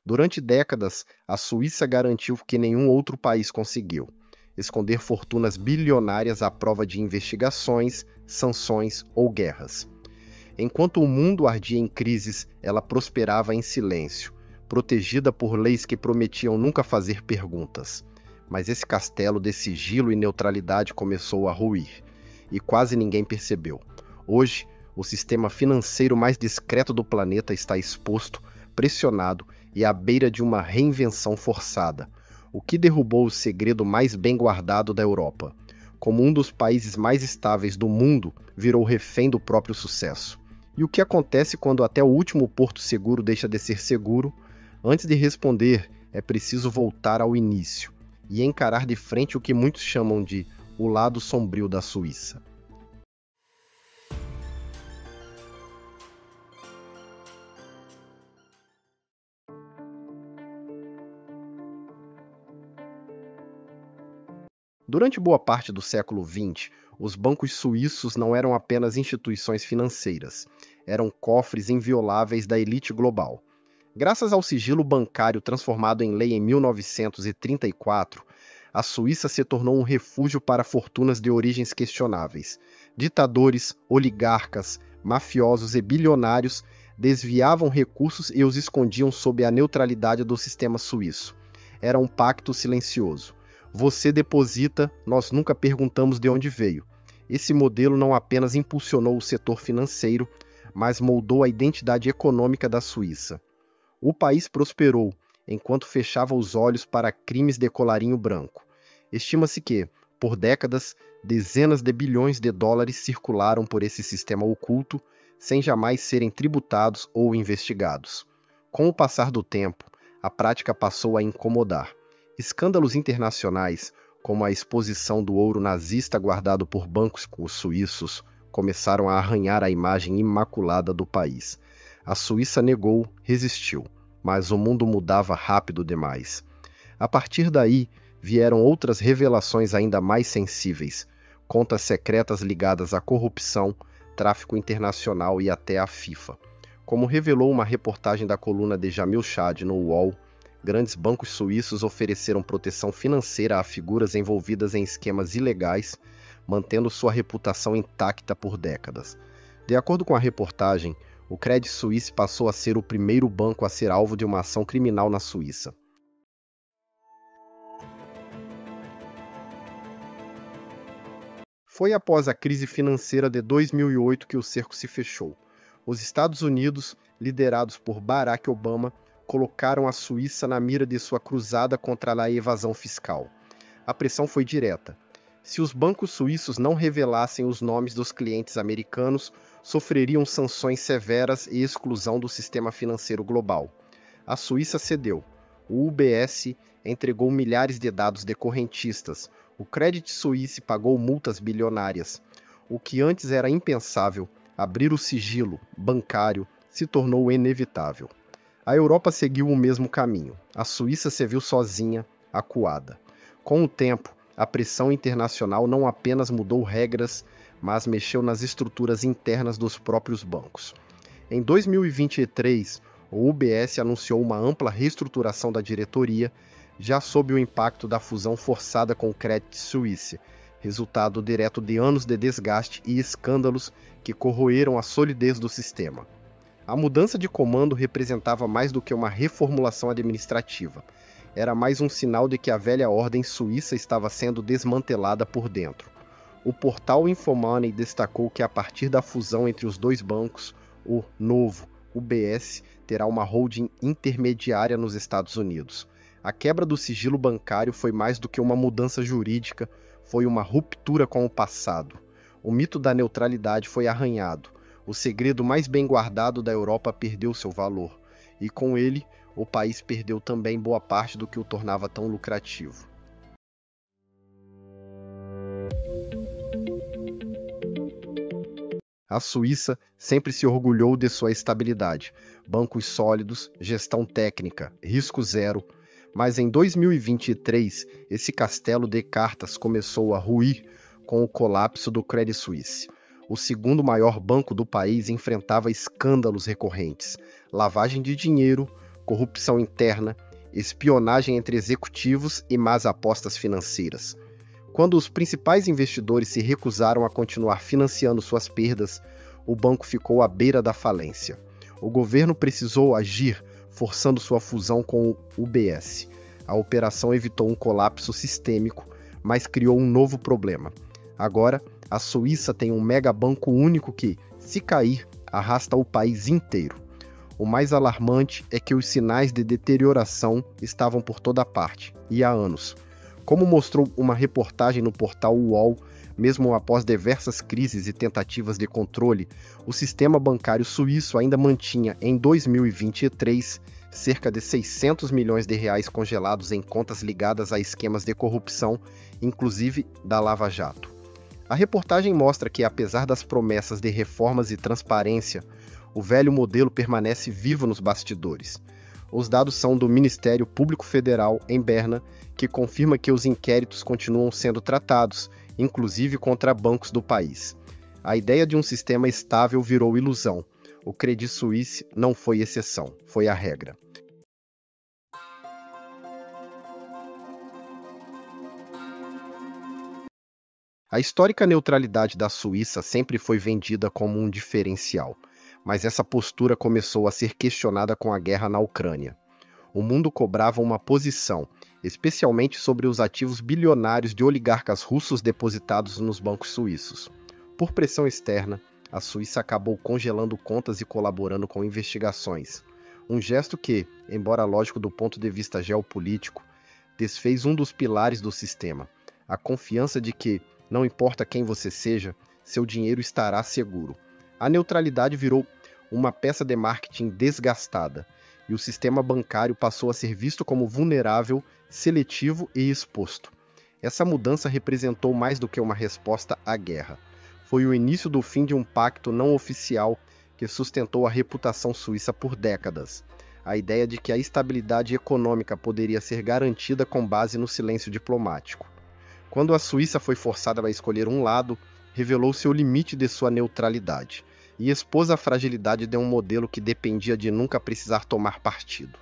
Durante décadas, a Suíça garantiu que nenhum outro país conseguiu: esconder fortunas bilionárias à prova de investigações, sanções ou guerras. Enquanto o mundo ardia em crises, ela prosperava em silêncio, protegida por leis que prometiam nunca fazer perguntas. Mas esse castelo de sigilo e neutralidade começou a ruir, e quase ninguém percebeu. Hoje, o sistema financeiro mais discreto do planeta está exposto, pressionado e à beira de uma reinvenção forçada, o que derrubou o segredo mais bem guardado da Europa. Como um dos países mais estáveis do mundo, virou refém do próprio sucesso. E o que acontece quando até o último porto seguro deixa de ser seguro? Antes de responder, é preciso voltar ao início e encarar de frente o que muitos chamam de o lado sombrio da Suíça. Durante boa parte do século XX, os bancos suíços não eram apenas instituições financeiras, eram cofres invioláveis da elite global. Graças ao sigilo bancário transformado em lei em 1934, a Suíça se tornou um refúgio para fortunas de origens questionáveis. Ditadores, oligarcas, mafiosos e bilionários desviavam recursos e os escondiam sob a neutralidade do sistema suíço. Era um pacto silencioso. Você deposita, nós nunca perguntamos de onde veio. Esse modelo não apenas impulsionou o setor financeiro, mas moldou a identidade econômica da Suíça. O país prosperou, enquanto fechava os olhos para crimes de colarinho branco. Estima-se que, por décadas, dezenas de bilhões de dólares circularam por esse sistema oculto, sem jamais serem tributados ou investigados. Com o passar do tempo, a prática passou a incomodar. Escândalos internacionais, como a exposição do ouro nazista guardado por bancos suíços, começaram a arranhar a imagem imaculada do país. A Suíça negou, resistiu, mas o mundo mudava rápido demais. A partir daí, vieram outras revelações ainda mais sensíveis, contas secretas ligadas à corrupção, tráfico internacional e até à FIFA. Como revelou uma reportagem da coluna de Jamil Chad no UOL, grandes bancos suíços ofereceram proteção financeira a figuras envolvidas em esquemas ilegais, mantendo sua reputação intacta por décadas. De acordo com a reportagem, o Credit Suisse passou a ser o primeiro banco a ser alvo de uma ação criminal na Suíça. Foi após a crise financeira de 2008 que o cerco se fechou. Os Estados Unidos, liderados por Barack Obama, colocaram a Suíça na mira de sua cruzada contra a evasão fiscal. A pressão foi direta. Se os bancos suíços não revelassem os nomes dos clientes americanos, sofreriam sanções severas e exclusão do sistema financeiro global. A Suíça cedeu. O UBS entregou milhares de dados de correntistas. O Credit Suisse pagou multas bilionárias. O que antes era impensável, abrir o sigilo bancário, se tornou inevitável. A Europa seguiu o mesmo caminho. A Suíça se viu sozinha, acuada. Com o tempo, a pressão internacional não apenas mudou regras, mas mexeu nas estruturas internas dos próprios bancos. Em 2023, o UBS anunciou uma ampla reestruturação da diretoria, já sob o impacto da fusão forçada com o Credit Suisse, resultado direto de anos de desgaste e escândalos que corroeram a solidez do sistema. A mudança de comando representava mais do que uma reformulação administrativa. Era mais um sinal de que a velha ordem suíça estava sendo desmantelada por dentro. O portal Infomoney destacou que a partir da fusão entre os dois bancos, o novo UBS terá uma holding intermediária nos Estados Unidos. A quebra do sigilo bancário foi mais do que uma mudança jurídica, foi uma ruptura com o passado. O mito da neutralidade foi arranhado. O segredo mais bem guardado da Europa perdeu seu valor, e com ele, o país perdeu também boa parte do que o tornava tão lucrativo. A Suíça sempre se orgulhou de sua estabilidade, bancos sólidos, gestão técnica, risco zero, mas em 2023, esse castelo de cartas começou a ruir com o colapso do Credit Suisse. O segundo maior banco do país enfrentava escândalos recorrentes, lavagem de dinheiro, corrupção interna, espionagem entre executivos e más apostas financeiras. Quando os principais investidores se recusaram a continuar financiando suas perdas, o banco ficou à beira da falência. O governo precisou agir, forçando sua fusão com o UBS. A operação evitou um colapso sistêmico, mas criou um novo problema. Agora, a Suíça tem um megabanco único que, se cair, arrasta o país inteiro. O mais alarmante é que os sinais de deterioração estavam por toda parte, e há anos. Como mostrou uma reportagem no portal UOL, mesmo após diversas crises e tentativas de controle, o sistema bancário suíço ainda mantinha, em 2023, cerca de 600 milhões de reais congelados em contas ligadas a esquemas de corrupção, inclusive da Lava Jato. A reportagem mostra que, apesar das promessas de reformas e transparência, o velho modelo permanece vivo nos bastidores. Os dados são do Ministério Público Federal, em Berna, que confirma que os inquéritos continuam sendo tratados, inclusive contra bancos do país. A ideia de um sistema estável virou ilusão. O Credit Suisse não foi exceção, foi a regra. A histórica neutralidade da Suíça sempre foi vendida como um diferencial, mas essa postura começou a ser questionada com a guerra na Ucrânia. O mundo cobrava uma posição, especialmente sobre os ativos bilionários de oligarcas russos depositados nos bancos suíços. Por pressão externa, a Suíça acabou congelando contas e colaborando com investigações. Um gesto que, embora lógico do ponto de vista geopolítico, desfez um dos pilares do sistema, a confiança de que, não importa quem você seja, seu dinheiro estará seguro. A neutralidade virou uma peça de marketing desgastada, e o sistema bancário passou a ser visto como vulnerável, seletivo e exposto. Essa mudança representou mais do que uma resposta à guerra. Foi o início do fim de um pacto não oficial que sustentou a reputação suíça por décadas. A ideia de que a estabilidade econômica poderia ser garantida com base no silêncio diplomático. Quando a Suíça foi forçada a escolher um lado, revelou-se o limite de sua neutralidade e expôs a fragilidade de um modelo que dependia de nunca precisar tomar partido.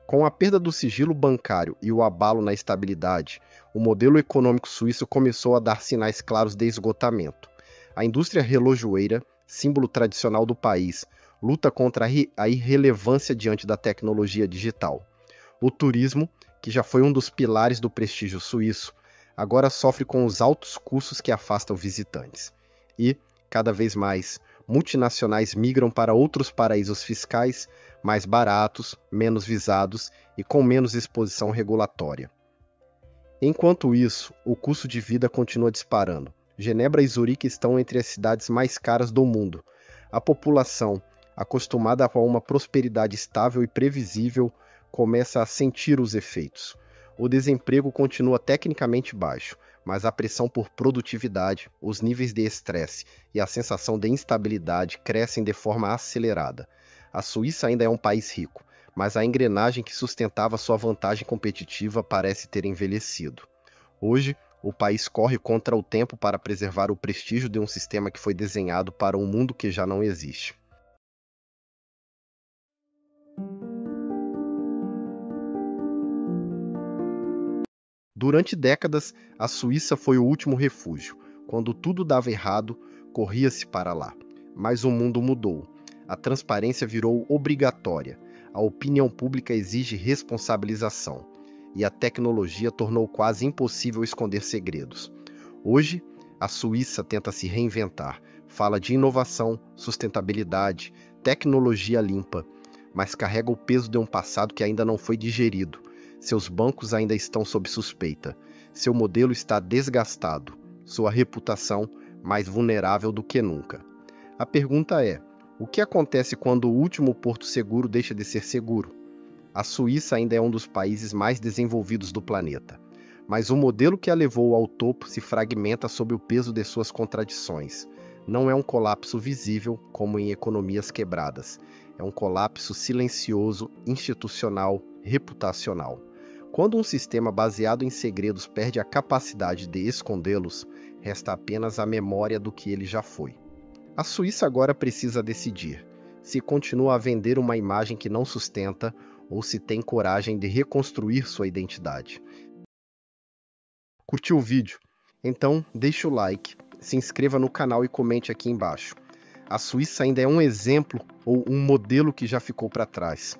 Com a perda do sigilo bancário e o abalo na estabilidade, o modelo econômico suíço começou a dar sinais claros de esgotamento. A indústria relojoeira, símbolo tradicional do país, luta contra a irrelevância diante da tecnologia digital. O turismo, que já foi um dos pilares do prestígio suíço, agora sofre com os altos custos que afastam visitantes. E, cada vez mais, multinacionais migram para outros paraísos fiscais, mais baratos, menos visados e com menos exposição regulatória. Enquanto isso, o custo de vida continua disparando. Genebra e Zurique estão entre as cidades mais caras do mundo. A população, acostumada a uma prosperidade estável e previsível, começa a sentir os efeitos. O desemprego continua tecnicamente baixo, mas a pressão por produtividade, os níveis de estresse e a sensação de instabilidade crescem de forma acelerada. A Suíça ainda é um país rico, mas a engrenagem que sustentava sua vantagem competitiva parece ter envelhecido. Hoje, o país corre contra o tempo para preservar o prestígio de um sistema que foi desenhado para um mundo que já não existe. Durante décadas, a Suíça foi o último refúgio. Quando tudo dava errado, corria-se para lá. Mas o mundo mudou. A transparência virou obrigatória. A opinião pública exige responsabilização. E a tecnologia tornou quase impossível esconder segredos. Hoje, a Suíça tenta se reinventar. Fala de inovação, sustentabilidade, tecnologia limpa, mas carrega o peso de um passado que ainda não foi digerido. Seus bancos ainda estão sob suspeita. Seu modelo está desgastado. Sua reputação mais vulnerável do que nunca. A pergunta é: o que acontece quando o último porto seguro deixa de ser seguro? A Suíça ainda é um dos países mais desenvolvidos do planeta. Mas o modelo que a levou ao topo se fragmenta sob o peso de suas contradições. Não é um colapso visível, como em economias quebradas. É um colapso silencioso, institucional, reputacional. Quando um sistema baseado em segredos perde a capacidade de escondê-los, resta apenas a memória do que ele já foi. A Suíça agora precisa decidir se continua a vender uma imagem que não sustenta ou se tem coragem de reconstruir sua identidade. Curtiu o vídeo? Então deixe o like, se inscreva no canal e comente aqui embaixo. A Suíça ainda é um exemplo ou um modelo que já ficou para trás?